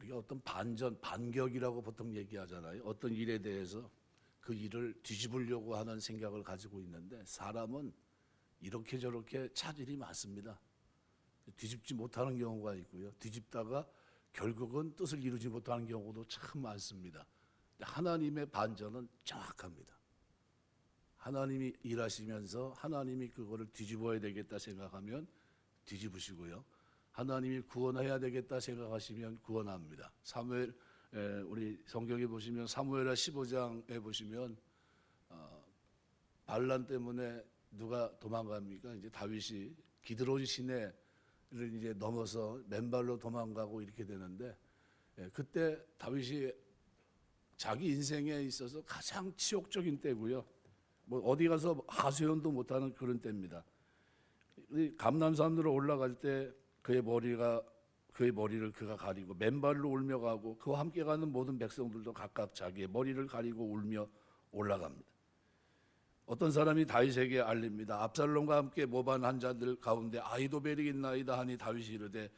이게 어떤 반격이라고 보통 얘기하잖아요. 어떤 일에 대해서 그 일을 뒤집으려고 하는 생각을 가지고 있는데 사람은 이렇게 저렇게 차질이 많습니다. 뒤집지 못하는 경우가 있고요. 뒤집다가 결국은 뜻을 이루지 못하는 경우도 참 많습니다. 하나님의 반전은 정확합니다. 하나님이 일하시면서 하나님이 그거를 뒤집어야 되겠다 생각하면 뒤집으시고요. 하나님이 구원해야 되겠다 생각하시면 구원합니다. 사무엘, 우리 성경에 보시면 사무엘하 15장에 보시면 반란 때문에 누가 도망갑니까? 이제 다윗이 기드론 시내를 이제 넘어서 맨발로 도망가고 이렇게 되는데, 그때 다윗이 자기 인생에 있어서 가장 치욕적인 때고요. 뭐 어디 가서 하소연도 못하는 그런 때입니다. 감람산으로 올라갈 때 그의 머리를 그가 가리고 맨발로 울며 가고 그와 함께 가는 모든 백성들도 각각 자기의 머리를 가리고 울며 올라갑니다. 어떤 사람이 다윗에게 알립니다. 압살롬과 함께 모반한 자들 가운데 아히도벨이 있나이다 하니 다윗이 이르되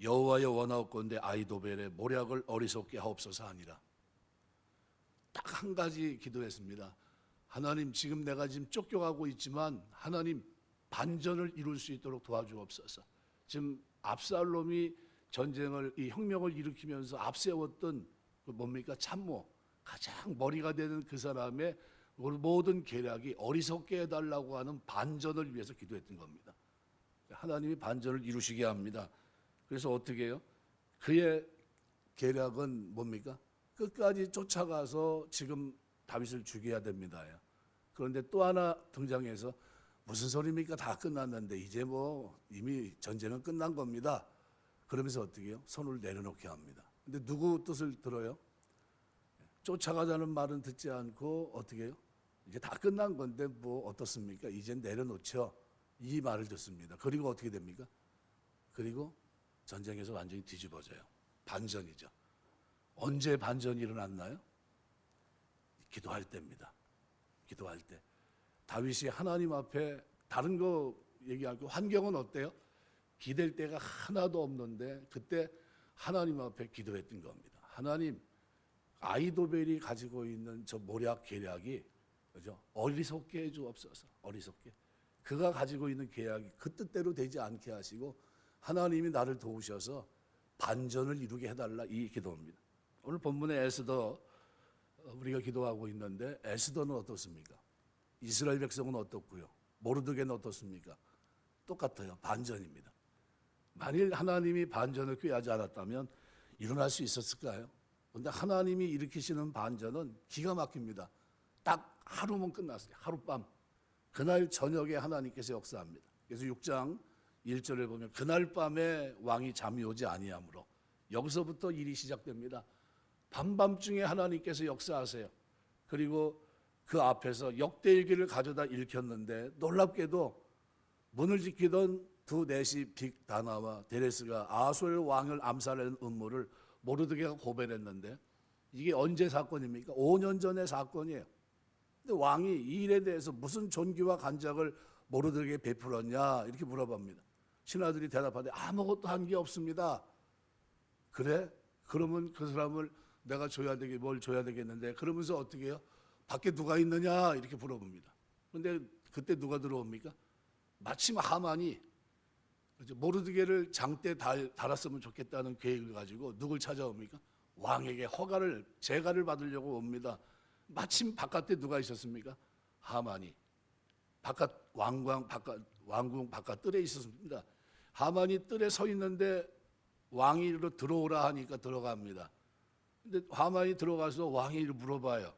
여호와여 원하옵건대 아히도벨의 모략을 어리석게 하옵소서 하니라. 딱 한 가지 기도했습니다. 하나님, 지금 내가 쫓겨가고 있지만 하나님 반전을 이룰 수 있도록 도와주옵소서. 지금 압살롬이 이 혁명을 일으키면서 앞세웠던 그 뭡니까? 참모, 가장 머리가 되는 그 사람의 모든 계략이 어리석게 해달라고 하는 반전을 위해서 기도했던 겁니다. 하나님이 반전을 이루시게 합니다. 그래서 어떻게 해요? 그의 계략은 뭡니까? 끝까지 쫓아가서 지금 다윗을 죽여야 됩니다. 그런데 또 하나 등장해서 무슨 소리입니까? 다 끝났는데 이제 뭐 이미 전쟁은 끝난 겁니다. 그러면서 어떻게 해요? 손을 내려놓게 합니다. 근데 누구 뜻을 들어요? 쫓아가자는 말은 듣지 않고 어떻게 해요? 이제 다 끝난 건데 뭐 어떻습니까? 이젠 내려놓죠. 이 말을 듣습니다. 그리고 어떻게 됩니까? 그리고 전쟁에서 완전히 뒤집어져요. 반전이죠. 언제 반전이 일어났나요? 기도할 때입니다. 기도할 때. 다윗이 하나님 앞에 다른 거 얘기할 거 환경은 어때요? 기댈 데가 하나도 없는데 그때 하나님 앞에 기도했던 겁니다. 하나님, 아히도벨이 가지고 있는 저 모략 계략이 그죠? 어리석게 해주옵소서. 어리석게. 그가 가지고 있는 계략이 그 뜻대로 되지 않게 하시고 하나님이 나를 도우셔서 반전을 이루게 해달라, 이 기도입니다. 오늘 본문의 에스더 우리가 기도하고 있는데 에스더는 어떻습니까? 이스라엘 백성은 어떻고요? 모르드게는 어떻습니까? 똑같아요. 반전입니다. 만일 하나님이 반전을 꾀하지 않았다면 일어날 수 있었을까요? 그런데 하나님이 일으키시는 반전은 기가 막힙니다. 딱 하루면 끝났어요. 하룻밤. 그날 저녁에 하나님께서 역사합니다. 그래서 6장 1절에 보면 그날 밤에 왕이 잠이 오지 아니하므로, 여기서부터 일이 시작됩니다. 밤밤중에 하나님께서 역사하세요. 그리고 그 앞에서 역대일기를 가져다 읽혔는데 놀랍게도 문을 지키던 두 넷이 빅다나와 데레스가 아수엘 왕을 암살하는 음모를 모르드게가 고발했는데 이게 언제 사건입니까? 5년 전의 사건이에요. 근데 왕이 이 일에 대해서 무슨 존귀와 간작을 모르드게에게 베풀었냐 이렇게 물어봅니다. 신하들이 대답하되 아무것도 한 게 없습니다. 그래? 그러면 그 사람을 내가 뭘 줘야 되겠는데, 그러면서 어떻게 해요? 밖에 누가 있느냐 이렇게 물어봅니다. 그런데 그때 누가 들어옵니까? 마침 하만이 모르드게를 장대 달았으면 좋겠다는 계획을 가지고 누굴 찾아옵니까? 왕에게 재가를 받으려고 옵니다. 마침 바깥에 누가 있었습니까? 하만이 왕궁 바깥 뜰에 있었습니다. 하만이 뜰에 서 있는데 왕이 들어오라 하니까 들어갑니다. 근데 하만이 들어가서 왕이 물어봐요.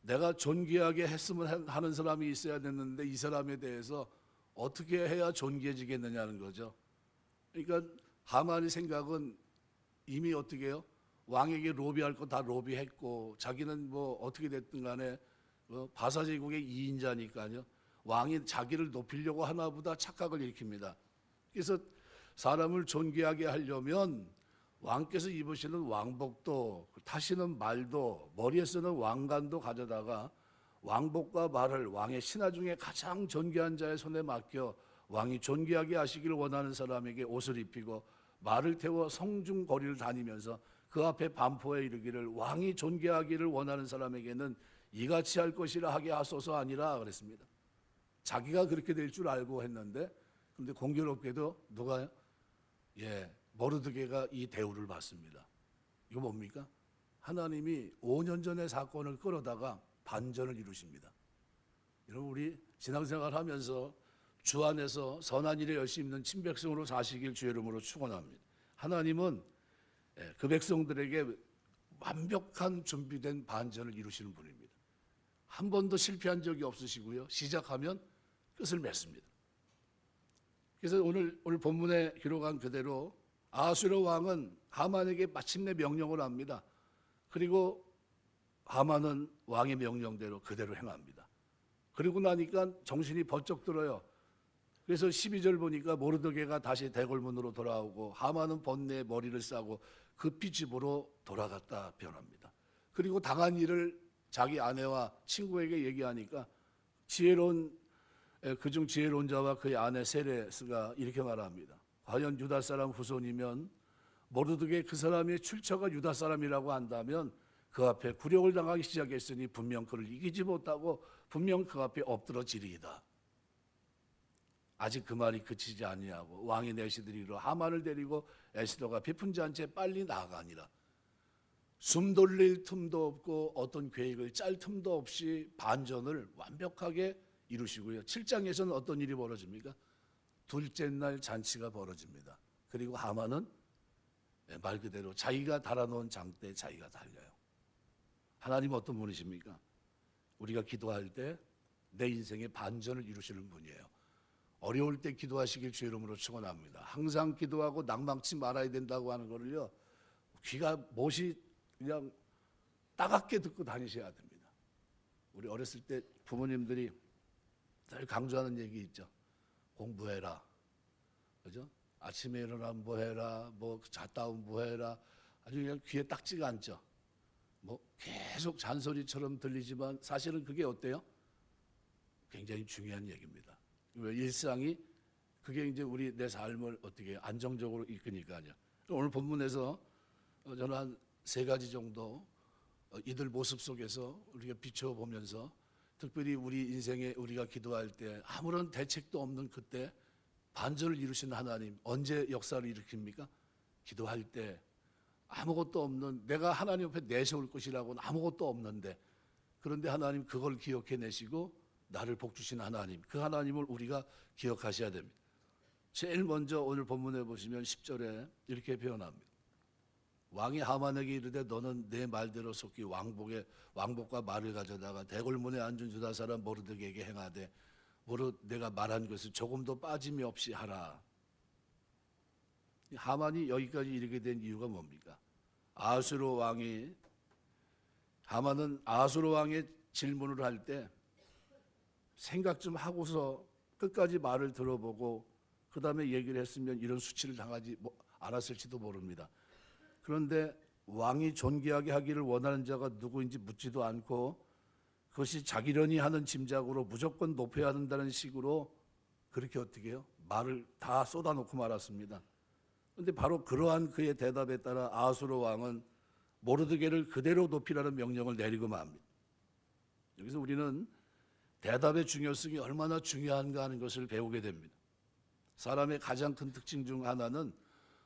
내가 존귀하게 했으면 하는 사람이 있어야 됐는데 이 사람에 대해서 어떻게 해야 존귀해지겠느냐는 거죠. 그러니까 하만의 생각은 이미 어떻게 해요? 왕에게 로비할 거 다 로비했고 자기는 뭐 어떻게 됐든 간에 바사제국의 2인자니까요. 왕이 자기를 높이려고 하나 보다 착각을 일으킵니다. 그래서 사람을 존귀하게 하려면 왕께서 입으시는 왕복도, 타시는 말도, 머리에 쓰는 왕관도 가져다가 왕복과 말을 왕의 신하 중에 가장 존귀한 자의 손에 맡겨 왕이 존귀하게 하시기를 원하는 사람에게 옷을 입히고 말을 태워 성중 거리를 다니면서 그 앞에 반포에 이르기를 왕이 존귀하기를 원하는 사람에게는 이같이 할 것이라 하게 하소서 아니라 그랬습니다. 자기가 그렇게 될 줄 알고 했는데, 그런데 공교롭게도 누가요? 모르드게가 이 대우를 받습니다. 이거 뭡니까? 하나님이 5년 전의 사건을 끌어다가 반전을 이루십니다. 여러분, 우리 신앙생활 하면서 주 안에서 선한 일에 열심히 있는 친백성으로 사시길 주의 이름으로 축원합니다. 하나님은 그 백성들에게 완벽한 준비된 반전을 이루시는 분입니다. 한 번도 실패한 적이 없으시고요. 시작하면 끝을 맺습니다. 그래서 오늘 본문에 기록한 그대로 아수르 왕은 하만에게 마침내 명령을 합니다. 그리고 하만은 왕의 명령대로 그대로 행합니다. 그리고 나니까 정신이 번쩍 들어요. 그래서 12절 보니까 모르드게가 다시 대궐문으로 돌아오고 하만은 번뇌에 머리를 싸고 급히 집으로 돌아갔다 변합니다. 그리고 당한 일을 자기 아내와 친구에게 얘기하니까 그중 지혜로운 자와 그의 아내 세레스가 이렇게 말합니다. 과연 유다 사람 후손이면 모르드게 그 사람의 출처가 유다 사람이라고 한다면 그 앞에 굴욕을 당하기 시작했으니 분명 그를 이기지 못하고 분명 그 앞에 엎드러지리이다. 아직 그 말이 그치지 아니하고 왕이 내시드리러 하만을 데리고 에스더가 비푼 잔치에 빨리 나아가니라. 숨 돌릴 틈도 없고 어떤 계획을 짤 틈도 없이 반전을 완벽하게 이루시고요. 7장에서는 어떤 일이 벌어집니까? 둘째 날 잔치가 벌어집니다. 그리고 하만은 말 그대로 자기가 달아놓은 장대에 자기가 달려요. 하나님 어떤 분이십니까? 우리가 기도할 때 내 인생의 반전을 이루시는 분이에요. 어려울 때 기도하시길 주의 이름으로 축원합니다. 항상 기도하고 낭망치 말아야 된다고 하는 거를요, 귀가 못이 그냥 따갑게 듣고 다니셔야 됩니다. 우리 어렸을 때 부모님들이 늘 강조하는 얘기 있죠. 공부해라. 그죠? 아침에 일어나면 뭐 해라. 뭐 잤다 오면 뭐 해라. 아주 그냥 귀에 딱지가 않죠. 뭐 계속 잔소리처럼 들리지만 사실은 그게 어때요? 굉장히 중요한 얘기입니다. 왜 일상이 그게 이제 우리 내 삶을 어떻게 안정적으로 이끄니까요. 오늘 본문에서 저는 한 3가지 정도 이들 모습 속에서 우리가 비춰보면서 특별히 우리 인생에 우리가 기도할 때 아무런 대책도 없는 그때 반전을 이루신 하나님 언제 역사를 일으킵니까? 기도할 때 아무것도 없는 내가 하나님 앞에 내세울 것이라고는 아무것도 없는데 그런데 하나님 그걸 기억해내시고 나를 복주신 하나님 그 하나님을 우리가 기억하셔야 됩니다. 제일 먼저 오늘 본문에 보시면 10절에 이렇게 표현합니다. 왕이 하만에게 이르되 너는 내 말대로 속히 왕복과 말을 가져다가 대궐문에 앉은 유다 사람 모르드게에게 행하되 내가 말한 것을 조금도 빠짐이 없이 하라. 하만이 여기까지 이르게 된 이유가 뭡니까? 하만은 아수르 왕의 질문을 할 때 생각 좀 하고서 끝까지 말을 들어보고 그 다음에 얘기를 했으면 이런 수치를 당하지 않았을지도 모릅니다. 그런데 왕이 존귀하게 하기를 원하는 자가 누구인지 묻지도 않고 그것이 자기련이 하는 짐작으로 무조건 높여야 한다는 식으로 그렇게 어떻게 해요? 말을 다 쏟아놓고 말았습니다. 그런데 바로 그러한 그의 대답에 따라 아수르 왕은 모르드게를 그대로 높이라는 명령을 내리고 맙니다. 여기서 우리는 대답의 중요성이 얼마나 중요한가 하는 것을 배우게 됩니다. 사람의 가장 큰 특징 중 하나는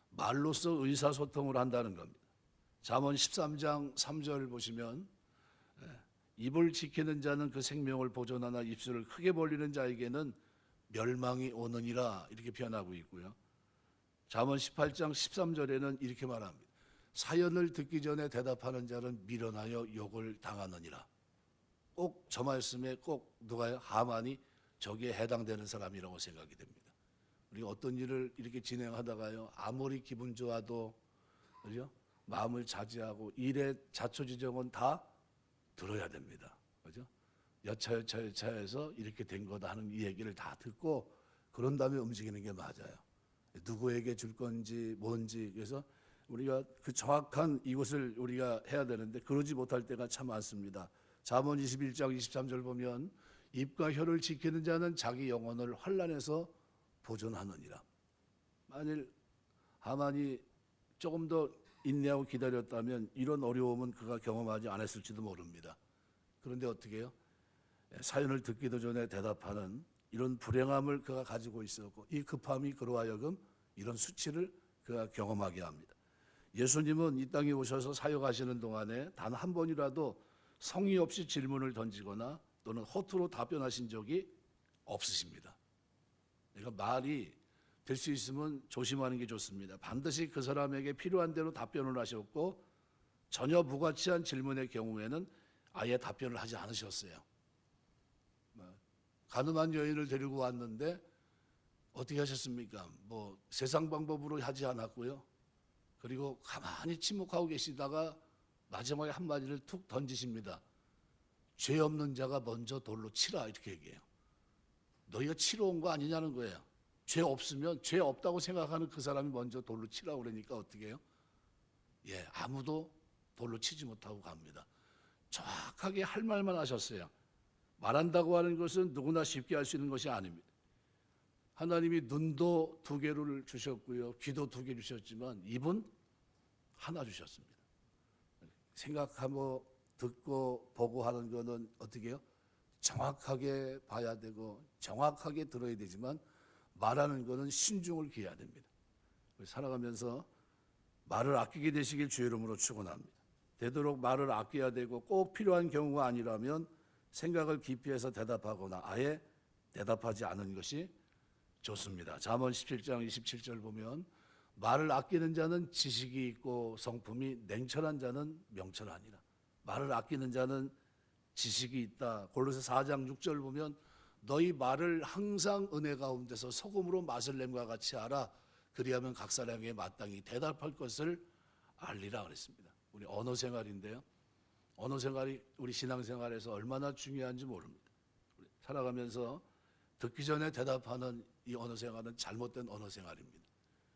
말로써 의사소통을 한다는 겁니다. 잠언 13장 3절 보시면 입을 지키는 자는 그 생명을 보존하나 입술을 크게 벌리는 자에게는 멸망이 오느니라 이렇게 표현하고 있고요. 잠언 18장 13절에는 이렇게 말합니다. 사연을 듣기 전에 대답하는 자는 미련하여 욕을 당하느니라. 꼭 저 말씀에 꼭 누가요? 하만이 저기에 해당되는 사람이라고 생각이 됩니다. 우리가 어떤 일을 이렇게 진행하다가요, 아무리 기분 좋아도 그죠? 마음을 자제하고 일의 자초지종은 다 들어야 됩니다. 그죠? 여차여차해서 이렇게 된 거다 하는 이 얘기를 다 듣고 그런 다음에 움직이는 게 맞아요. 누구에게 줄 건지 뭔지 그래서 우리가 그 정확한 이것을 우리가 해야 되는데 그러지 못할 때가 참 많습니다. 잠언 21장 23절 보면 입과 혀를 지키는 자는 자기 영혼을 환난에서 보존하느니라. 만일 하만이 조금 더 인내하고 기다렸다면 이런 어려움은 그가 경험하지 않았을지도 모릅니다. 그런데 어떻게 해요? 사연을 듣기도 전에 대답하는 이런 불행함을 그가 가지고 있었고 이 급함이 그로 하여금 이런 수치를 그가 경험하게 합니다. 예수님은 이 땅에 오셔서 사역하시는 동안에 단 한 번이라도 성의 없이 질문을 던지거나 또는 허투루 답변하신 적이 없으십니다. 그러니까 말이 될 수 있으면 조심하는 게 좋습니다. 반드시 그 사람에게 필요한 대로 답변을 하셨고 전혀 무가치한 질문의 경우에는 아예 답변을 하지 않으셨어요. 가늠한 여인을 데리고 왔는데 어떻게 하셨습니까? 뭐 세상 방법으로 하지 않았고요. 그리고 가만히 침묵하고 계시다가 마지막에 한마디를 툭 던지십니다. 죄 없는 자가 먼저 돌로 치라 이렇게 얘기해요. 너희가 치러 온 거 아니냐는 거예요. 죄 없으면 죄 없다고 생각하는 그 사람이 먼저 돌로 치라 그러니까 어떻게 해요? 아무도 돌로 치지 못하고 갑니다. 정확하게 할 말만 하셨어요. 말한다고 하는 것은 누구나 쉽게 할 수 있는 것이 아닙니다. 하나님이 눈도 2개를 주셨고요. 귀도 2개 주셨지만 입은 하나 주셨습니다. 생각하고 듣고 보고 하는 거는 어떻게 해요? 정확하게 봐야 되고 정확하게 들어야 되지만 말하는 거는 신중을 기해야 됩니다. 살아가면서 말을 아끼게 되시길 주의 이름으로 축원합니다. 되도록 말을 아껴야 되고 꼭 필요한 경우가 아니라면 생각을 깊이 해서 대답하거나 아예 대답하지 않은 것이 좋습니다. 잠언 17장 27절 보면 말을 아끼는 자는 지식이 있고 성품이 냉철한 자는 명철하니라. 말을 아끼는 자는 지식이 있다. 골로새 4장 6절 보면 너희 말을 항상 은혜 가운데서 소금으로 맛을 냄과 같이 알아. 그리하면 각 사람에게 마땅히 대답할 것을 알리라 그랬습니다. 우리 언어 생활인데요. 언어 생활이 우리 신앙생활에서 얼마나 중요한지 모릅니다. 살아가면서 듣기 전에 대답하는 이 언어 생활은 잘못된 언어 생활입니다.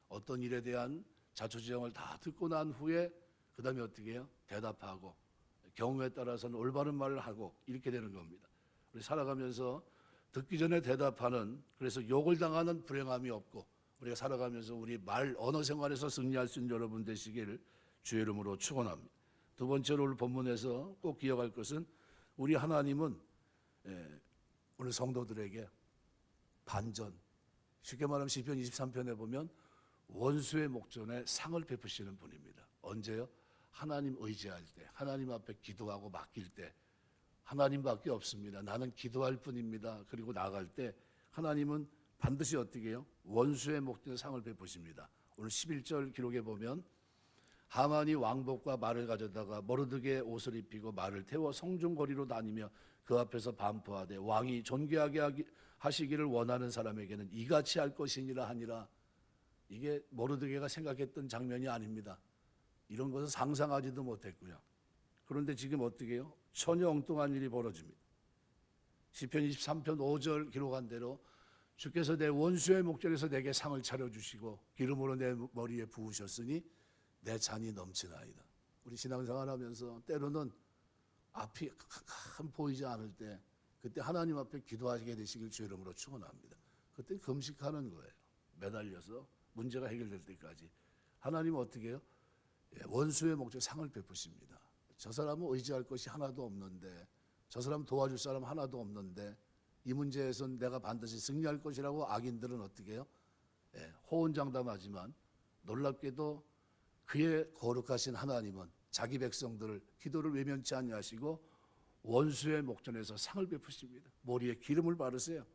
어떤 일에 대한 자초지종을 다 듣고 난 후에 그 다음에 어떻게 해요? 대답하고 경우에 따라서는 올바른 말을 하고 이렇게 되는 겁니다. 우리 살아가면서 듣기 전에 대답하는 그래서 욕을 당하는 불행함이 없고 우리가 살아가면서 우리 말 언어 생활에서 승리할 수 있는 여러분 되시기를 주의 이름으로 축원합니다. 두 번째로 오늘 본문에서 꼭 기억할 것은 우리 하나님은 오늘 성도들에게 반전, 쉽게 말하면 시편 23편에 보면 원수의 목전에 상을 베푸시는 분입니다. 언제요? 하나님 의지할 때, 하나님 앞에 기도하고 맡길 때 하나님밖에 없습니다. 나는 기도할 뿐입니다. 그리고 나갈 때 하나님은 반드시 어떻게 해요? 원수의 목전에 상을 베푸십니다. 오늘 11절 기록에 보면 하만이 왕복과 말을 가져다가 모르드게의 옷을 입히고 말을 태워 성중거리로 다니며 그 앞에서 반포하되 왕이 존귀하게 하시기를 원하는 사람에게는 이같이 할 것이니라 하니라. 이게 모르드게가 생각했던 장면이 아닙니다. 이런 것은 상상하지도 못했고요. 그런데 지금 어떻게 해요? 전혀 엉뚱한 일이 벌어집니다. 시편 23편 5절 기록한 대로 주께서 내 원수의 목전에서 내게 상을 차려주시고 기름으로 내 머리에 부으셨으니 내 잔이 넘치나이다. 우리 신앙생활하면서 때로는 앞이 보이지 않을 때 그때 하나님 앞에 기도하게 되시길 주의 이름으로 축원합니다. 그때 금식하는 거예요. 매달려서 문제가 해결될 때까지. 하나님은 어떻게 해요? 원수의 목전에 상을 베푸십니다. 저 사람은 의지할 것이 하나도 없는데 저 사람 도와줄 사람 하나도 없는데 이 문제에선 내가 반드시 승리할 것이라고 악인들은 어떻게 해요? 호언장담하지만 놀랍게도 그의 거룩하신 하나님은 자기 백성들을 기도를 외면치 아니하시고 원수의 목전에서 상을 베푸십니다. 머리에 기름을 바르세요.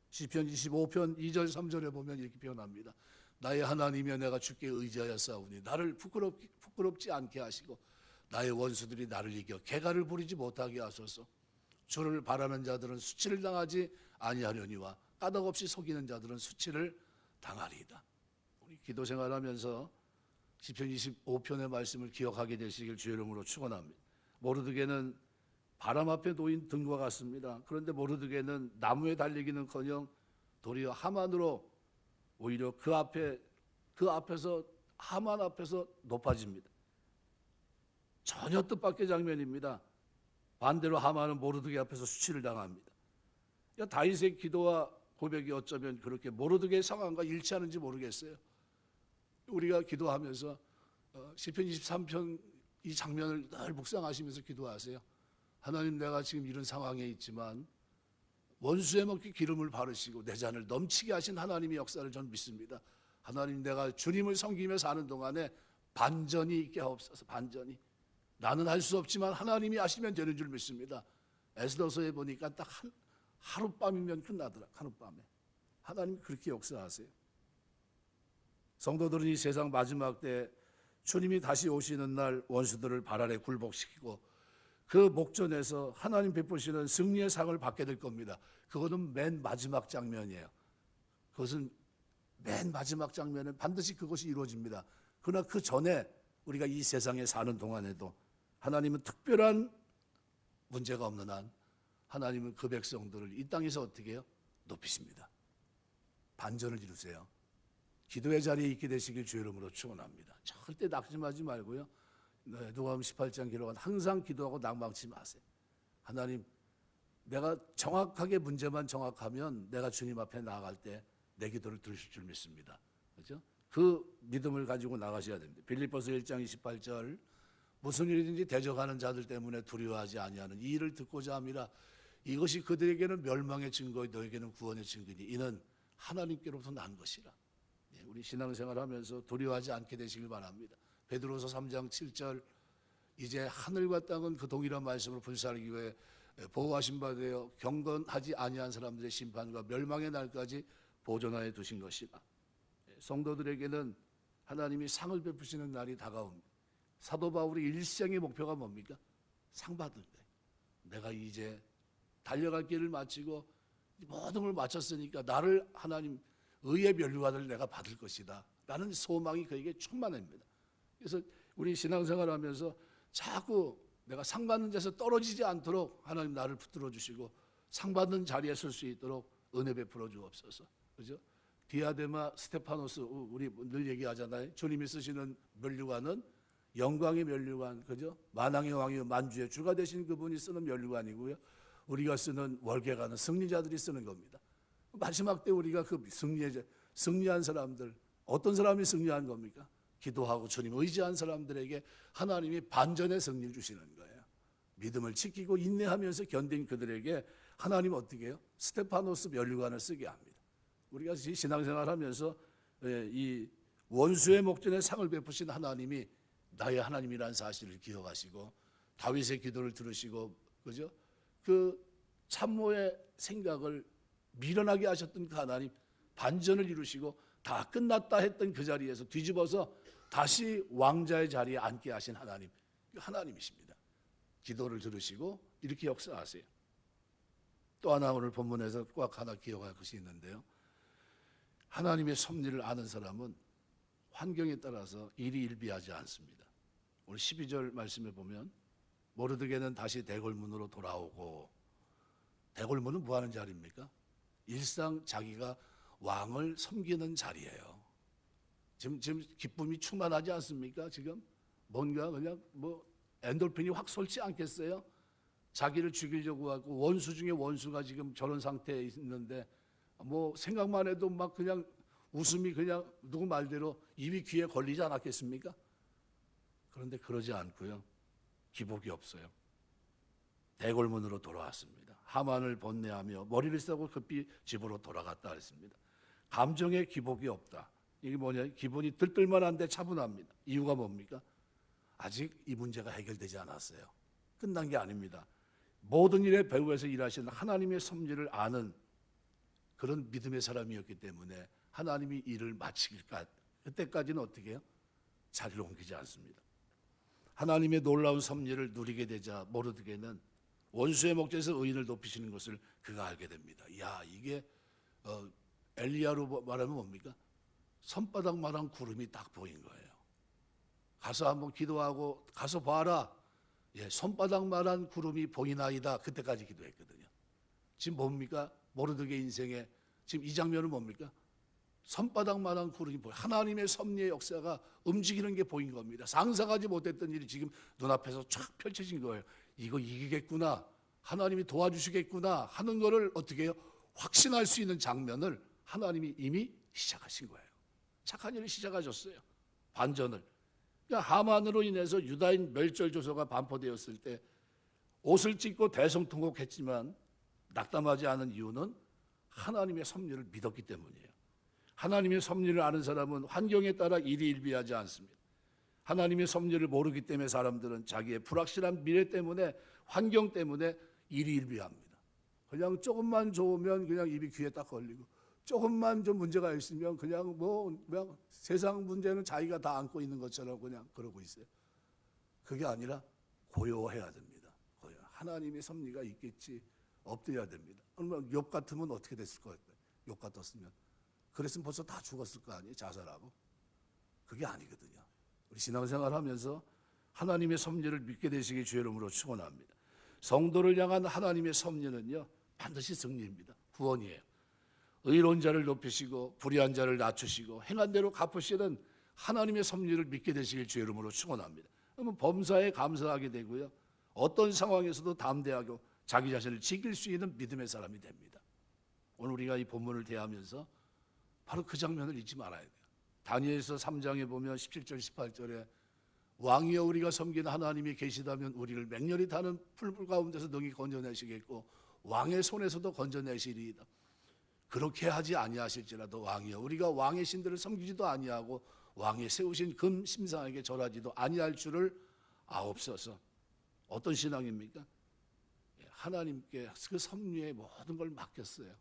시편 25편 2절 3절에 보면 이렇게 표현합니다. 나의 하나님이여 내가 주께 의지하여 싸우니 나를 부끄럽지 않게 하시고 나의 원수들이 나를 이겨 개가를 부리지 못하게 하소서. 주를 바라는 자들은 수치를 당하지 아니하려니와 까닭없이 속이는 자들은 수치를 당하리이다. 우리 기도 생활하면서 시편 25편의 말씀을 기억하게 되시길 주의 이름으로 축원합니다. 모르드게는 바람 앞에 놓인 등과 같습니다. 그런데 모르드게는 나무에 달리기는커녕 도리어 하만으로 오히려 그 앞에서 하만 앞에서 높아집니다. 전혀 뜻밖의 장면입니다. 반대로 하만은 모르드게 앞에서 수치를 당합니다. 다윗의 기도와 고백이 어쩌면 그렇게 모르드게의 상황과 일치하는지 모르겠어요. 우리가 기도하면서 시편 23편 이 장면을 늘 묵상하시면서 기도하세요. 하나님, 내가 지금 이런 상황에 있지만 원수에 먹기 기름을 바르시고 내 잔을 넘치게 하신 하나님의 역사를 전 믿습니다. 하나님, 내가 주님을 섬기며 사는 동안에 반전이 있게 하옵소서. 반전이. 나는 할 수 없지만 하나님이 하시면 되는 줄 믿습니다. 에스더서에 보니까 딱 하룻밤이면 끝나더라. 하룻밤에. 하나님 그렇게 역사하세요. 성도들은 이 세상 마지막 때 주님이 다시 오시는 날 원수들을 발 아래 굴복시키고 그 목전에서 하나님 베푸시는 승리의 상을 받게 될 겁니다. 그것은 맨 마지막 장면이에요. 그것은 맨 마지막 장면에 반드시 그것이 이루어집니다. 그러나 그 전에 우리가 이 세상에 사는 동안에도 하나님은 특별한 문제가 없는 한 하나님은 그 백성들을 이 땅에서 어떻게 해요? 높이십니다. 반전을 이루세요. 기도의 자리에 있게 되시길 주의 이름으로 축원합니다. 절대 낙심하지 말고요. 누가복음 18장 기록한 항상 기도하고 낭망치 마세요. 하나님, 내가 정확하게 문제만 정확하면 내가 주님 앞에 나아갈 때 내 기도를 들으실 줄 믿습니다. 그렇죠? 그 믿음을 가지고 나가셔야 됩니다. 빌립보서 1장 28절 무슨 일이든지 대적하는 자들 때문에 두려워하지 아니하는 이 일을 듣고자 함이라. 이것이 그들에게는 멸망의 증거요 너에게는 구원의 증거니 이는 하나님께로부터 난 것이라. 우리 신앙생활하면서 두려워하지 않게 되시길 바랍니다. 베드로서 3장 7절 이제 하늘과 땅은 그 동일한 말씀으로 분사하기 위해 보호하신 바 되어 경건하지 아니한 사람들의 심판과 멸망의 날까지 보존하여 두신 것이라. 성도들에게는 하나님이 상을 베푸시는 날이 다가옵니다. 사도 바울의 일생의 목표가 뭡니까? 상 받을 때 내가 이제 달려갈 길을 마치고 모든 걸 마쳤으니까 나를 하나님 의의 면류관을 내가 받을 것이다 라는 소망이 그에게 충만합니다. 그래서 우리 신앙생활하면서 자꾸 내가 상 받는 데서 떨어지지 않도록 하나님 나를 붙들어 주시고 상 받는 자리에 설 수 있도록 은혜 베풀어 주옵소서. 그죠? 디아데마 스테파노스 우리 늘 얘기하잖아요. 주님이 쓰시는 면류관은 영광의 면류관, 그죠? 만왕의 왕이요 만주의 주가 되신 그분이 쓰는 면류관이고요. 우리가 쓰는 월계관은 승리자들이 쓰는 겁니다. 마지막 때 우리가 그 승리한 사람들, 어떤 사람이 승리한 겁니까? 기도하고 주님 의지한 사람들에게 하나님이 반전의 승리를 주시는 거예요. 믿음을 지키고 인내하면서 견딘 그들에게 하나님 어떻게 해요? 스테파노스 면류관을 쓰게 합니다. 우리가 신앙생활하면서 이 원수의 목전에 상을 베푸신 하나님이 나의 하나님이라는 사실을 기억하시고 다윗의 기도를 들으시고, 그죠? 그 참모의 생각을 미련하게 하셨던 그 하나님, 반전을 이루시고 다 끝났다 했던 그 자리에서 뒤집어서 다시 왕자의 자리에 앉게 하신 하나님, 하나님이십니다. 기도를 들으시고 이렇게 역사하세요. 또 하나 오늘 본문에서 꼭 하나 기억할 것이 있는데요. 하나님의 섭리를 아는 사람은 환경에 따라서 일희일비하지 않습니다. 오늘 12절 말씀에 보면 모르드게는 다시 대궐문으로 돌아오고, 대궐문은 뭐 하는 자리입니까? 일상 자기가 왕을 섬기는 자리예요. 지금 기쁨이 충만하지 않습니까? 지금 뭔가 그냥 엔돌핀이 확 솟지 않겠어요? 자기를 죽이려고 하고 원수 중에 원수가 지금 저런 상태에 있는데 생각만 해도 막 그냥 웃음이 그냥 누구 말대로 입이 귀에 걸리지 않았겠습니까? 그런데 그러지 않고요. 기복이 없어요. 대궐문으로 돌아왔습니다. 하만을 번뇌하며 머리를 쓰고 급히 집으로 돌아갔다 했습니다. 감정에 기복이 없다. 이게 뭐냐? 기분이 들뜰만한데 차분합니다. 이유가 뭡니까? 아직 이 문제가 해결되지 않았어요. 끝난 게 아닙니다. 모든 일의 배후에서 일하시는 하나님의 섭리를 아는 그런 믿음의 사람이었기 때문에 하나님이 일을 마치길까지, 그때까지는 어떻게 해요? 자리를 옮기지 않습니다. 하나님의 놀라운 섭리를 누리게 되자 모르드게는 원수의 목전에서 의인을 높이시는 것을 그가 알게 됩니다. 야, 이게 엘리야로 말하면 뭡니까? 손바닥만한 구름이 딱 보인 거예요. 가서 한번 기도하고 가서 봐라. 예, 손바닥만한 구름이 보이나이다. 그때까지 기도했거든요. 지금 뭡니까? 모르드게 인생에 지금 이 장면은 뭡니까? 손바닥만한 구름이 보여. 하나님의 섭리의 역사가 움직이는 게 보인 겁니다. 상상하지 못했던 일이 지금 눈앞에서 쫙 펼쳐진 거예요. 이거 이기겠구나, 하나님이 도와주시겠구나 하는 거를 어떻게 해요? 확신할 수 있는 장면을 하나님이 이미 시작하신 거예요. 착한 일을 시작하셨어요. 반전을. 그러니까 하만으로 인해서 유다인 멸절 조서가 반포되었을 때 옷을 찢고 대성통곡했지만 낙담하지 않은 이유는 하나님의 섭리를 믿었기 때문이에요. 하나님의 섭리를 아는 사람은 환경에 따라 일희일비하지 않습니다. 하나님의 섭리를 모르기 때문에 사람들은 자기의 불확실한 미래 때문에, 환경 때문에 일희일비합니다. 그냥 조금만 좋으면 그냥 입이 귀에 딱 걸리고, 조금만 좀 문제가 있으면 그냥 그냥 세상 문제는 자기가 다 안고 있는 것처럼 그냥 그러고 있어요. 그게 아니라 고요해야 됩니다. 고요. 하나님의 섭리가 있겠지, 엎드려야 됩니다. 그러면 욥 같으면 어떻게 됐을 것 같아요? 욥 같았으면 그랬으면 벌써 다 죽었을 거 아니에요? 자살하고. 그게 아니거든요. 우리 신앙생활 하면서 하나님의 섭리를 믿게 되시기 주의 이름으로 축원합니다. 성도를 향한 하나님의 섭리는요, 반드시 승리입니다. 구원이에요. 의로운 자를 높이시고 불의한 자를 낮추시고 행한 대로 갚으시는 하나님의 섭리를 믿게 되시길 주의 이름으로 축원합니다. 그러면 범사에 감사하게 되고요, 어떤 상황에서도 담대하고 자기 자신을 지킬 수 있는 믿음의 사람이 됩니다. 오늘 우리가 이 본문을 대하면서 바로 그 장면을 잊지 말아야 돼요. 다니엘서 3장에 보면 17절 18절에 왕이여 우리가 섬기는 하나님이 계시다면 우리를 맹렬히 타는 풀물 가운데서 능히 건져내시겠고 왕의 손에서도 건져내시리이다. 그렇게 하지 아니하실지라도 왕이여 우리가 왕의 신들을 섬기지도 아니하고 왕이 세우신 금 심상에게 절하지도 아니할 줄을 아옵소서. 어떤 신앙입니까? 하나님께 그 섭리의 모든 걸 맡겼어요.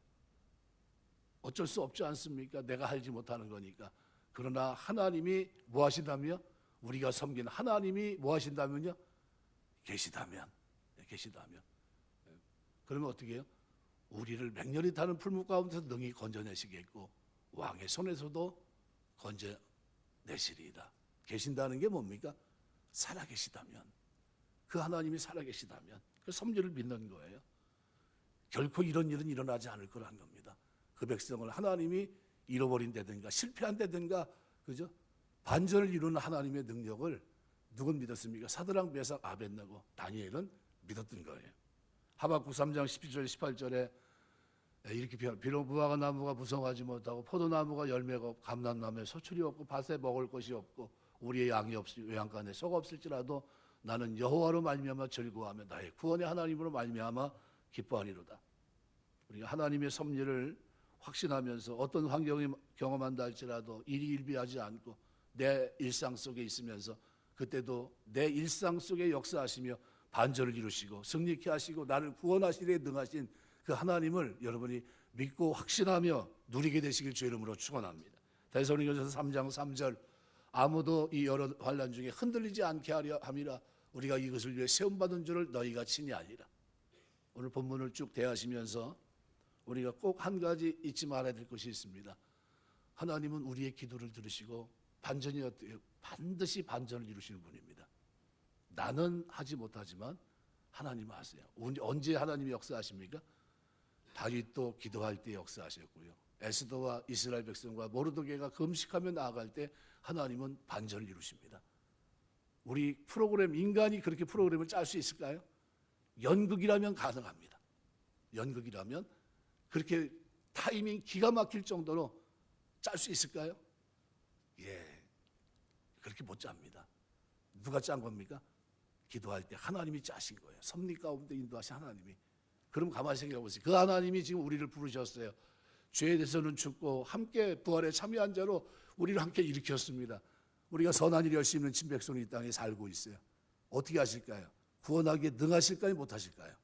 어쩔 수 없지 않습니까? 내가 알지 못하는 거니까. 그러나 하나님이 뭐 하신다며? 우리가 섬기는 하나님이 뭐 하신다면요? 계시다면. 그러면 어떻게 해요? 우리를 맹렬히 타는 풀무 가운데서 능히 건져내시겠고 왕의 손에서도 건져내시리이다. 계신다는 게 뭡니까? 살아계시다면, 그 하나님이 살아계시다면 그 섭리를 믿는 거예요. 결코 이런 일은 일어나지 않을 거라는 겁니다. 그 백성을 하나님이 잃어버린다든가 실패한다든가, 그죠? 반전을 이루는 하나님의 능력을 누군 믿었습니까? 사드락, 메삭, 아벳네고, 다니엘은 믿었던 거예요. 하박국 3장 17절 18절에 이렇게 비록 무화과 나무가 무성하지 못하고 포도나무가 열매가 없고 감람나무에 소출이 없고 밭에 먹을 것이 없고 우리의 양이 없으 외양간에 소가 없을지라도 나는 여호와로 말미암아 즐거워하며 나의 구원의 하나님으로 말미암아 기뻐하리로다. 우리가 하나님의 섭리를 확신하면서 어떤 환경을 경험한다 할지라도 일희일비하지 않고 내 일상 속에 있으면서 그때도 내 일상 속에 역사하시며 반전을 이루시고 승리케 하시고 나를 구원하시리에 능하신 그 하나님을 여러분이 믿고 확신하며 누리게 되시길 주의 이름으로 축원합니다. 데살로니가전서 3장 3절 아무도 이 여러 환난 중에 흔들리지 않게 하려 함이라 우리가 이것을 위해 세움받은 줄을 너희가 친히 알리라. 오늘 본문을 쭉 대하시면서 우리가 꼭 한 가지 잊지 말아야 될 것이 있습니다. 하나님은 우리의 기도를 들으시고 반전이 어때요? 반드시 반전을 이루시는 분입니다. 나는 하지 못하지만 하나님은 하세요. 언제 하나님이 역사하십니까? 다윗도 기도할 때 역사하셨고요. 에스더와 이스라엘 백성과 모르드게가 금식하며 나아갈 때 하나님은 반전을 이루십니다. 우리 프로그램, 인간이 그렇게 프로그램을 짤 수 있을까요? 연극이라면 가능합니다. 연극이라면 그렇게 타이밍 기가 막힐 정도로 짤 수 있을까요? 예, 그렇게 못 짭니다. 누가 짠 겁니까? 기도할 때 하나님이 짜신 거예요. 섭리 가운데 인도하신 하나님이. 그럼 가만히 생각해 보세요. 그 하나님이 지금 우리를 부르셨어요. 죄에 대해서는 죽고 함께 부활에 참여한 자로 우리를 함께 일으켰습니다. 우리가 선한 일 열심히 있는 친백성이 이 땅에 살고 있어요. 어떻게 하실까요? 구원하기에 능하실까요? 못하실까요?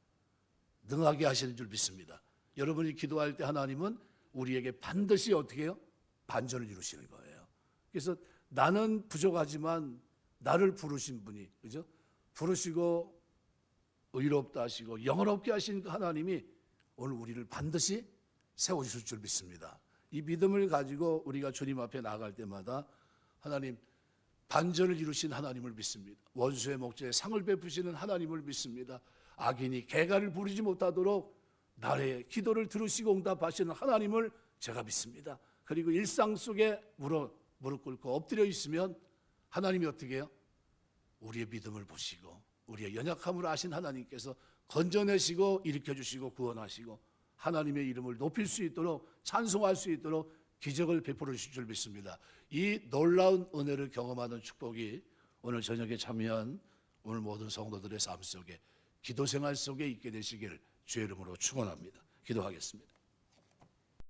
능하게 하시는 줄 믿습니다. 여러분이 기도할 때 하나님은 우리에게 반드시 어떻게 해요? 반전을 이루시는 거예요. 그래서 나는 부족하지만 나를 부르신 분이, 그죠? 부르시고 의롭다 하시고 영원롭게 하신 그 하나님이 오늘 우리를 반드시 세워주실 줄 믿습니다. 이 믿음을 가지고 우리가 주님 앞에 나아갈 때마다 하나님 반전을 이루신 하나님을 믿습니다. 원수의 목전에 상을 베푸시는 하나님을 믿습니다. 악인이 개가를 부리지 못하도록 나의 기도를 들으시고 응답하시는 하나님을 제가 믿습니다. 그리고 일상 속에 무릎 꿇고 엎드려 있으면 하나님이 어떻게 해요? 우리의 믿음을 보시고 우리의 연약함을 아신 하나님께서 건져내시고 일으켜주시고 구원하시고 하나님의 이름을 높일 수 있도록 찬송할 수 있도록 기적을 베풀어 주실 줄 믿습니다. 이 놀라운 은혜를 경험하는 축복이 오늘 저녁에 참여한 오늘 모든 성도들의 삶 속에 기도 생활 속에 있게 되시길 주의 이름으로 축원합니다. 기도하겠습니다.